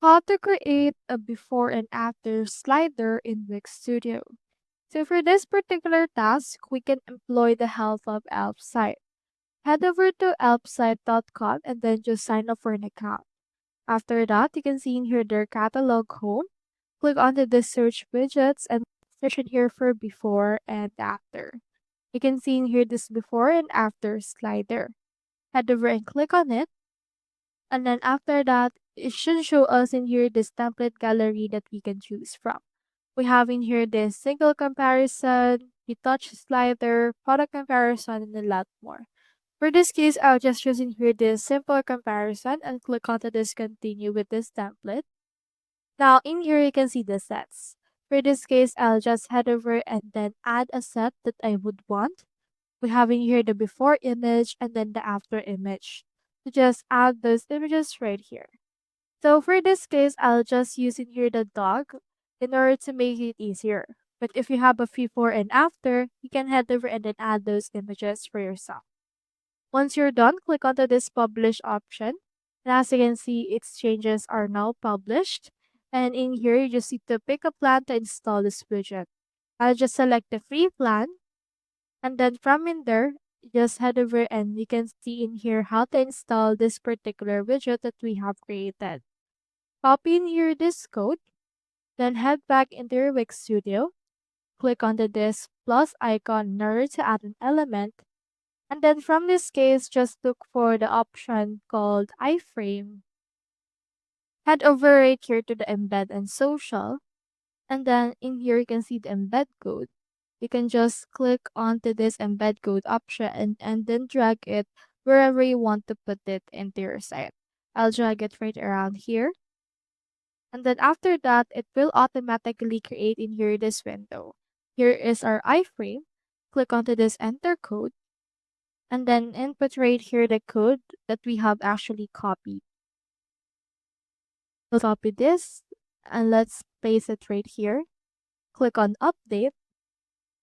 How to create a before and after slider in Wix Studio. So for this particular task, we can employ the help of Elp site. Head over to elpsite.com and then just sign up for an account. After that, you can see in here their catalog home. Click onto the search widgets and search in here for before and after. You can see in here this before and after slider. Head over and click on it. And then after that, it should show us in here this template gallery that we can choose from. We have in here this single comparison, the touch slider, product comparison, and a lot more. For this case, I'll just choose in here this simple comparison and click onto this continue with this template. Now in here you can see the sets. For this case, I'll just head over and then add a set that I would want. We have in here the before image and then the after image. So just add those images right here. So for this case, I'll just use in here the dog in order to make it easier. But if you have a before and after, you can head over and then add those images for yourself. Once you're done, click onto this publish option. And as you can see, its changes are now published. And in here, you just need to pick a plan to install this widget. I'll just select the free plan. And then from in there, just head over and you can see in here how to install this particular widget that we have created. Copy in here this code, then head back into your Wix Studio. Click on this plus icon in order to add an element. And then from this case, just look for the option called iframe. Head over right here to the embed and social. And then in here, you can see the embed code. You can just click onto this embed code option and then drag it wherever you want to put it into your site. I'll drag it right around here. And then after that, it will automatically create in here this window. Here is our iframe. Click onto this enter code and then input right here the code that we have actually copied. We'll copy this and let's paste it right here. Click on update.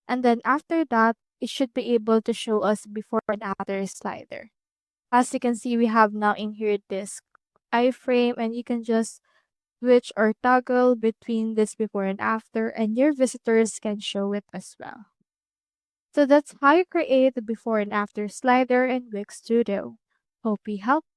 And then after that, it should be able to show us before and after slider. As you can see, we have now in here this iframe and you can just switch or toggle between this before and after and your visitors can show it as well. So that's how you create the before and after slider in Wix Studio. Hope we helped.